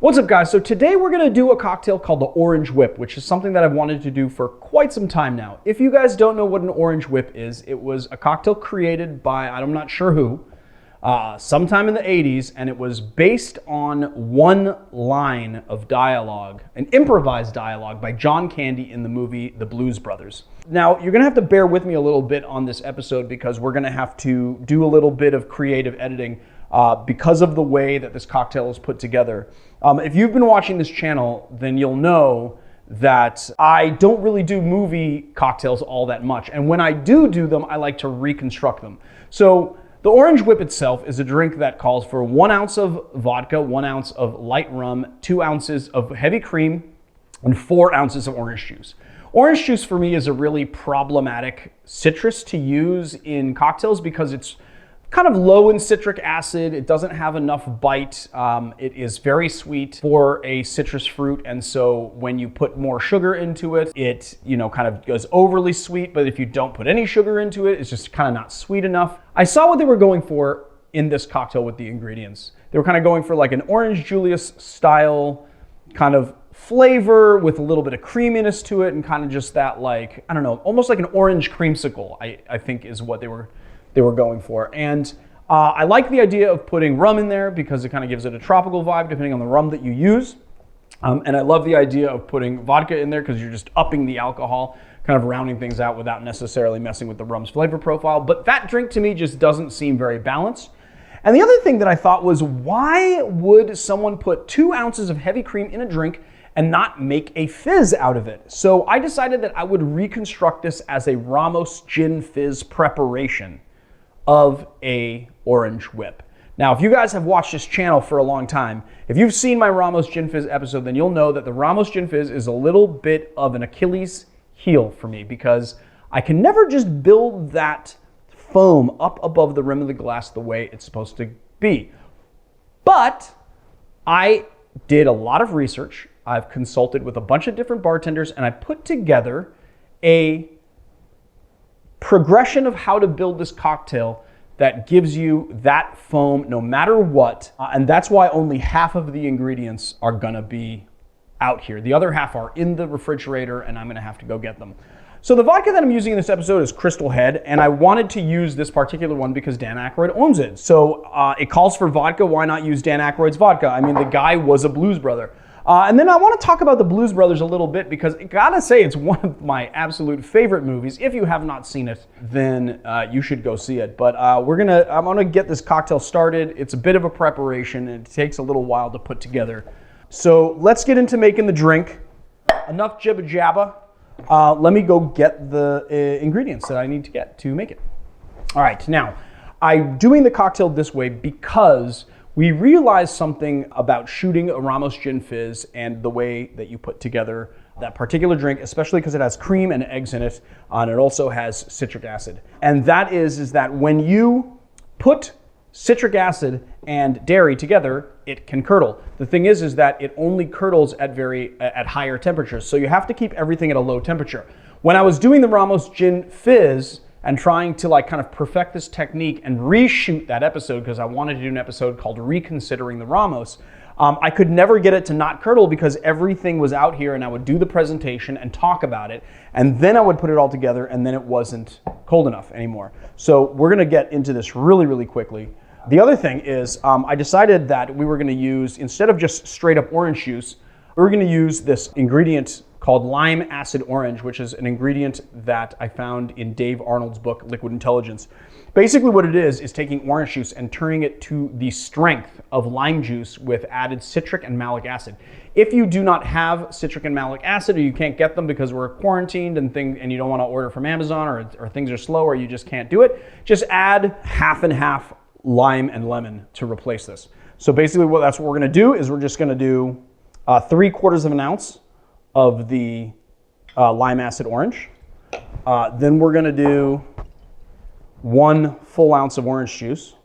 What's up, guys? So today we're going to do a cocktail called the Orange Whip, which is something that I've wanted to do for quite some time now. If you guys don't know what an Orange Whip is, it was a cocktail created by, I'm not sure who, sometime in the 80s, and it was based on one line of dialogue, an improvised dialogue by John Candy in the movie The Blues Brothers. Now, you're going to have to bear with me a little bit on this episode because we're going to have to do a little bit of creative editing because of the way that this cocktail is put together. If you've been watching this channel, then you'll know that I don't really do movie cocktails all that much. And when I do them, I like to reconstruct them. So the Orange Whip itself is a drink that calls for 1 ounce of vodka, 1 ounce of light rum, 2 ounces of heavy cream, and 4 ounces of orange juice. Orange juice for me is a really problematic citrus to use in cocktails because it's kind of low in citric acid. It doesn't have enough bite. It is very sweet for a citrus fruit, and so when you put more sugar into it, it kind of goes overly sweet. But if you don't put any sugar into it, it's just kind of not sweet enough. I saw what they were going for in this cocktail with the ingredients. They were kind of going for like an Orange Julius style kind of flavor with a little bit of creaminess to it, and kind of just that, like, I don't know, almost like an orange creamsicle, I think is what they were going for. And I like the idea of putting rum in there because it kind of gives it a tropical vibe depending on the rum that you use. And I love the idea of putting vodka in there because you're just upping the alcohol, kind of rounding things out without necessarily messing with the rum's flavor profile. But that drink to me just doesn't seem very balanced. And the other thing that I thought was, why would someone put 2 ounces of heavy cream in a drink and not make a fizz out of it? So I decided that I would reconstruct this as a Ramos Gin Fizz preparation of a Orange Whip. Now, if you guys have watched this channel for a long time, if you've seen my Ramos Gin Fizz episode, then you'll know that the Ramos Gin Fizz is a little bit of an Achilles heel for me because I can never just build that foam up above the rim of the glass the way it's supposed to be. But I did a lot of research. I've consulted with a bunch of different bartenders, and I put together a progression of how to build this cocktail that gives you that foam no matter what. And that's why only half of the ingredients are gonna be out here. The other half are in the refrigerator, and I'm gonna have to go get them. So the vodka that I'm using in this episode is Crystal Head, and I wanted to use this particular one because Dan Aykroyd owns it. So it calls for vodka, why not use Dan Aykroyd's vodka? I mean, the guy was a blues brother. And then I want to talk about the Blues Brothers a little bit because I gotta say it's one of my absolute favorite movies. If you have not seen it, then you should go see it. But I'm gonna get this cocktail started. It's a bit of a preparation and it takes a little while to put together. So let's get into making the drink. Enough jibba jabba. Let me go get the ingredients that I need to get to make it. All right, now I'm doing the cocktail this way because we realized something about shooting a Ramos Gin Fizz and the way that you put together that particular drink, especially because it has cream and eggs in it, and it also has citric acid. And that is that when you put citric acid and dairy together, it can curdle. The thing is that it only curdles at higher temperatures, so you have to keep everything at a low temperature. When I was doing the Ramos Gin Fizz and trying to kind of perfect this technique and reshoot that episode because I wanted to do an episode called Reconsidering the Ramos, I could never get it to not curdle because everything was out here, and I would do the presentation and talk about it, and then I would put it all together, and then it wasn't cold enough anymore. So we're gonna get into this really, really quickly. The other thing is I decided that we were gonna use, instead of just straight up orange juice, we were gonna use this ingredient called lime acid orange, which is an ingredient that I found in Dave Arnold's book, Liquid Intelligence. Basically what it is taking orange juice and turning it to the strength of lime juice with added citric and malic acid. If you do not have citric and malic acid, or you can't get them because we're quarantined and you don't want to order from Amazon, or things are slow, or you just can't do it, just add half and half lime and lemon to replace this. So basically that's what we're gonna do is we're just gonna do 3/4 of an ounce of the lime acid orange. Then we're gonna do 1 full ounce of orange juice.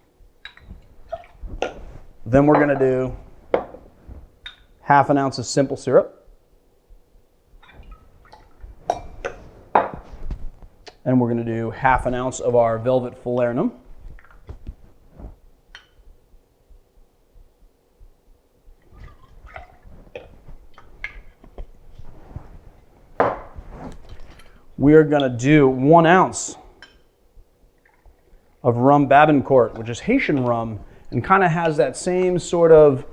Then we're gonna do half an ounce of simple syrup. And we're gonna do half an ounce of our velvet falernum. we are going to do 1 ounce of Rhum Barbancourt, which is Haitian rum, and kind of has that same sort of,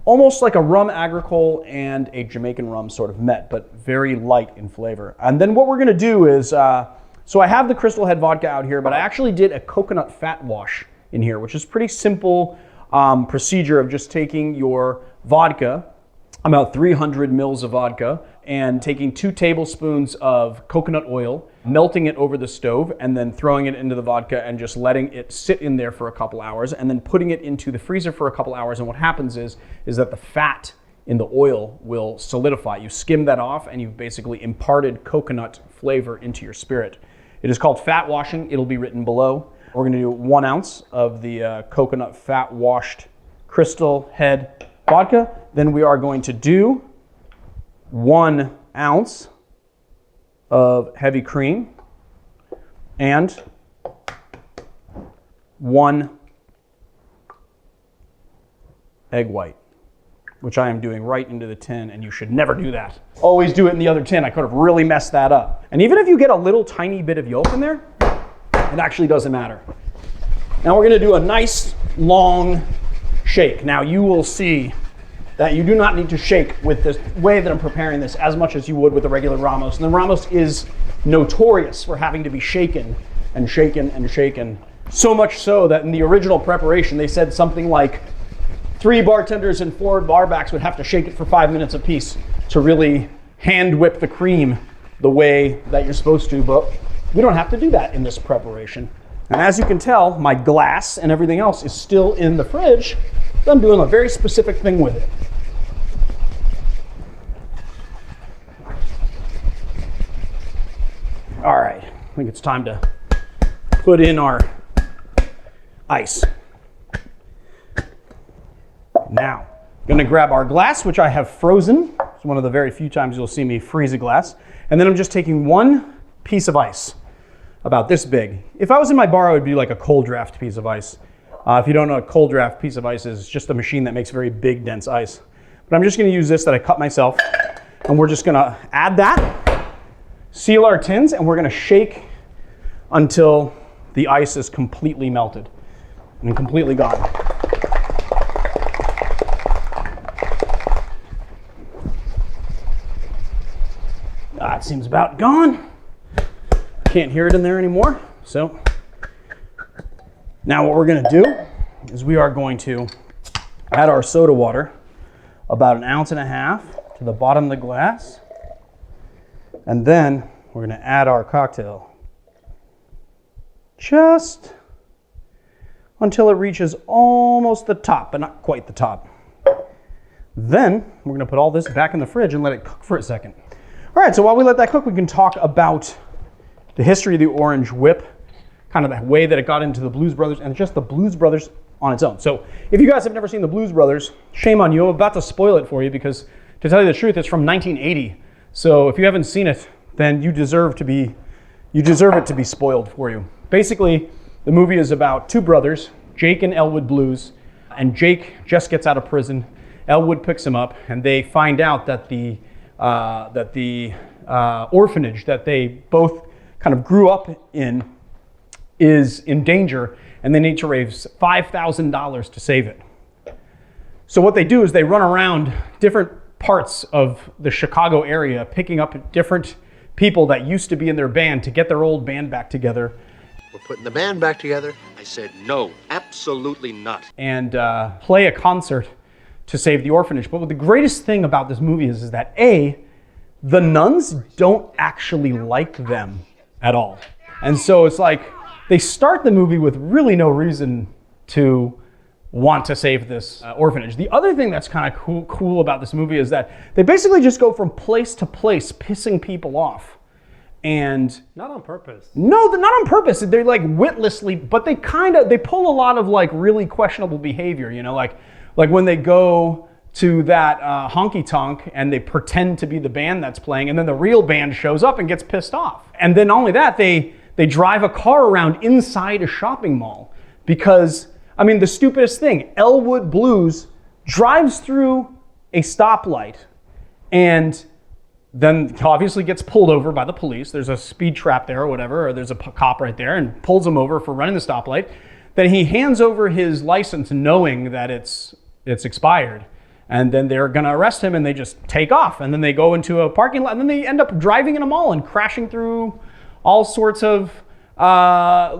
almost like a rum agricole and a Jamaican rum sort of met, but very light in flavor. And then what we're going to do is, so I have the Crystal Head vodka out here, but I actually did a coconut fat wash in here, which is pretty simple procedure of just taking your vodka, about 300 mils of vodka, and taking 2 tablespoons of coconut oil, melting it over the stove, and then throwing it into the vodka and just letting it sit in there for a couple hours, and then putting it into the freezer for a couple hours. And what happens is that the fat in the oil will solidify. You skim that off, and you've basically imparted coconut flavor into your spirit. It is called fat washing. It'll be written below. We're going to do 1 ounce of the coconut fat washed Crystal Head vodka. Then we are going to do 1 ounce of heavy cream and 1 egg white, which I am doing right into the tin, and you should never do that. Always do it in the other tin. I could have really messed that up. And even if you get a little tiny bit of yolk in there, it actually doesn't matter. Now we're going to do a nice long shake. Now you will see that you do not need to shake with this way that I'm preparing this as much as you would with a regular Ramos. And the Ramos is notorious for having to be shaken and shaken and shaken. So much so that in the original preparation, they said something like 3 bartenders and 4 barbacks would have to shake it for 5 minutes apiece to really hand whip the cream the way that you're supposed to. But we don't have to do that in this preparation. And as you can tell, my glass and everything else is still in the fridge. So I'm doing a very specific thing with it. All right, I think it's time to put in our ice. Now, I'm gonna grab our glass, which I have frozen. It's one of the very few times you'll see me freeze a glass. And then I'm just taking 1 piece of ice, about this big. If I was in my bar, it would be like a cold draft piece of ice. If you don't know, a cold draft piece of ice is just a machine that makes very big, dense ice. But I'm just gonna use this that I cut myself, and we're just gonna add that, seal our tins, and we're gonna shake until the ice is completely melted and completely gone. It seems about gone. Can't hear it in there anymore. So now what we're gonna do is we are going to add our soda water, about 1.5 ounces to the bottom of the glass. And then we're gonna add our cocktail just until it reaches almost the top, but not quite the top. Then we're gonna put all this back in the fridge and let it cook for a second. All right, so while we let that cook, we can talk about the history of the Orange Whip, kind of the way that it got into the Blues Brothers, and just the Blues Brothers on its own. So if you guys have never seen the Blues Brothers, shame on you. I'm about to spoil it for you because, to tell you the truth, it's from 1980. So if you haven't seen it, then you deserve it to be spoiled for you. Basically, the movie is about 2 brothers, Jake and Elwood Blues, and Jake just gets out of prison. Elwood picks him up, and they find out that the orphanage that they both kind of grew up in is in danger, and they need to raise $5,000 to save it. So what they do is they run around different parts of the Chicago area, picking up different people that used to be in their band to get their old band back together. We're putting the band back together. I said no, absolutely not. And play a concert to save the orphanage. But what the greatest thing about this movie is that A, the nuns don't actually like them at all. And so it's like, they start the movie with really no reason to want to save this orphanage. The other thing that's kind of cool about this movie is that they basically just go from place to place, pissing people off. And not on purpose. No, they're not on purpose. They're like witlessly, but they pull a lot of like really questionable behavior, you know, like when they go to that honky tonk and they pretend to be the band that's playing, and then the real band shows up and gets pissed off. And then not only that, they drive a car around inside a shopping mall because, I mean, the stupidest thing, Elwood Blues drives through a stoplight and then obviously gets pulled over by the police. There's a speed trap there or whatever, or there's a cop right there and pulls him over for running the stoplight. Then he hands over his license knowing that it's expired. And then they're gonna arrest him and they just take off. And then they go into a parking lot and then they end up driving in a mall and crashing through all sorts of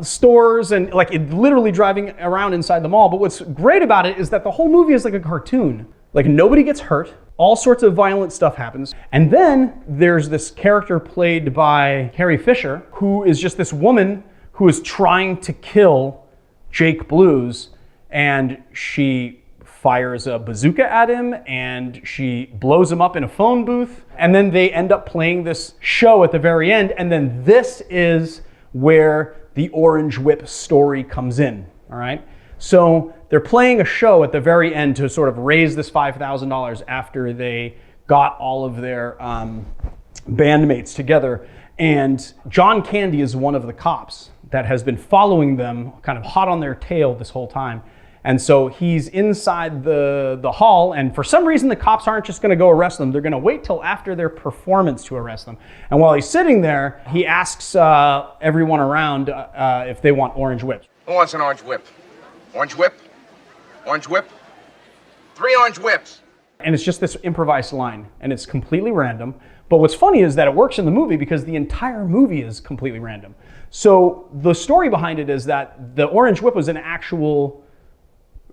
stores and like literally driving around inside the mall. But what's great about it is that the whole movie is like a cartoon. Like nobody gets hurt. All sorts of violent stuff happens. And then there's this character played by Carrie Fisher, who is just this woman who is trying to kill Jake Blues. And she fires a bazooka at him and she blows him up in a phone booth. And then they end up playing this show at the very end. And then this is where the Orange Whip story comes in, all right? So they're playing a show at the very end to sort of raise this $5,000 after they got all of their bandmates together. And John Candy is one of the cops that has been following them kind of hot on their tail this whole time. And so he's inside the hall, and for some reason the cops aren't just gonna go arrest them. They're gonna wait till after their performance to arrest them. And while he's sitting there, he asks everyone around if they want orange whips. Who wants an orange whip? Orange whip? Orange whip? 3 orange whips. And it's just this improvised line, and it's completely random. But what's funny is that it works in the movie because the entire movie is completely random. So the story behind it is that the Orange Whip was an actual,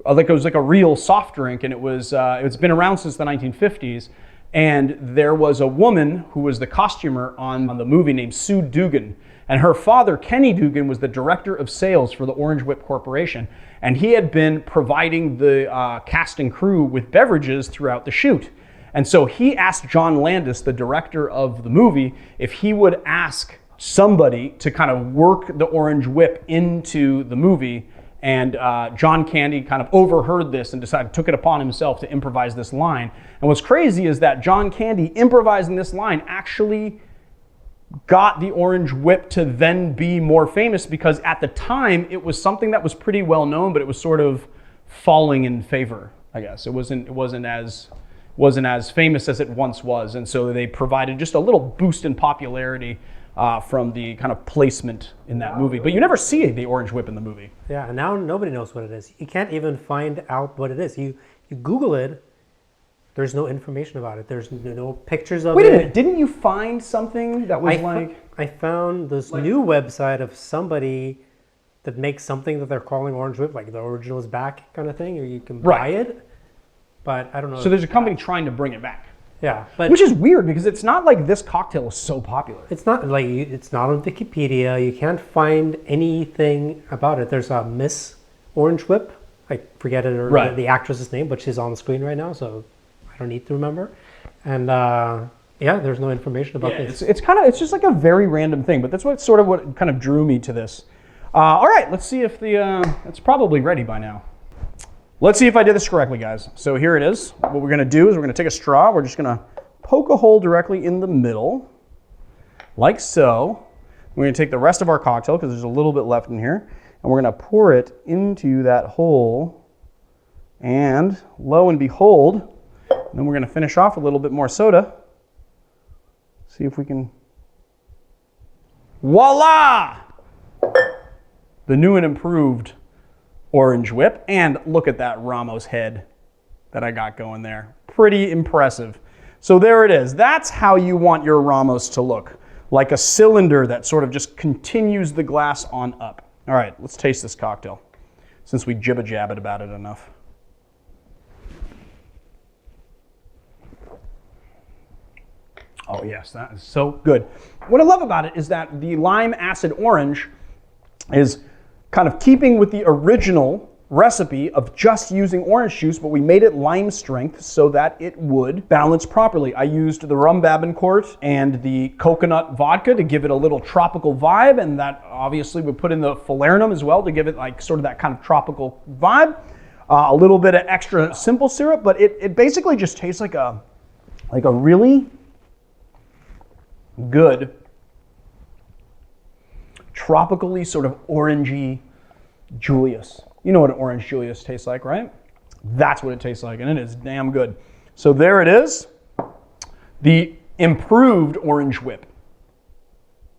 like it was like a real soft drink, and it's been around since the 1950s. And there was a woman who was the costumer on the movie named Sue Dugan. And her father, Kenny Dugan, was the director of sales for the Orange Whip Corporation. And he had been providing the cast and crew with beverages throughout the shoot. And so he asked John Landis, the director of the movie, if he would ask somebody to kind of work the Orange Whip into the movie. And John Candy kind of overheard this and took it upon himself to improvise this line. And what's crazy is that John Candy improvising this line actually got the Orange Whip to then be more famous, because at the time it was something that was pretty well known, but it was sort of falling in favor, I guess. It wasn't as famous as it once was. And so they provided just a little boost in popularity from the kind of placement in that movie. But you never see the Orange Whip in the movie. Yeah, and now nobody knows what it is. You can't even find out what it is. You Google it, there's no information about it. There's no pictures of it. Wait a minute, didn't you find something that was I found this new website of somebody that makes something that they're calling Orange Whip, like the original is back kind of thing, or you can buy it. But I don't know. So there's a company trying to bring it back. Yeah, but which is weird because it's not like this cocktail is so popular. It's not like it's not on Wikipedia. You can't find anything about it. There's a Miss Orange Whip. I forget the actress's name, but she's on the screen right now, so I don't need to remember. And yeah, there's no information about this. It's just like a very random thing, but that's what kind of drew me to this. All right, let's see if it's probably ready by now. Let's see if I did this correctly, guys. So here it is. What we're gonna do is we're gonna take a straw. We're just gonna poke a hole directly in the middle, like so. We're gonna take the rest of our cocktail, because there's a little bit left in here, and we're gonna pour it into that hole. And lo and behold, then we're gonna finish off with a little bit more soda. See if we can, voila! The new and improved Orange Whip. And look at that Ramos head that I got going there. Pretty impressive. So there it is. That's how you want your Ramos to look. Like a cylinder that sort of just continues the glass on up. All right, let's taste this cocktail, since we jibba-jabbed about it enough. Oh yes, that is so good. What I love about it is that the lime acid orange is kind of keeping with the original recipe of just using orange juice, but we made it lime strength so that it would balance properly. I used the Rhum Barbancourt and the coconut vodka to give it a little tropical vibe, and that obviously we put in the Falernum as well to give it like sort of that kind of tropical vibe. A little bit of extra simple syrup, but it basically just tastes like a really good tropically sort of orangey Julius. You know what an orange Julius tastes like, right? That's what it tastes like, and it is damn good. So there it is. The improved orange whip.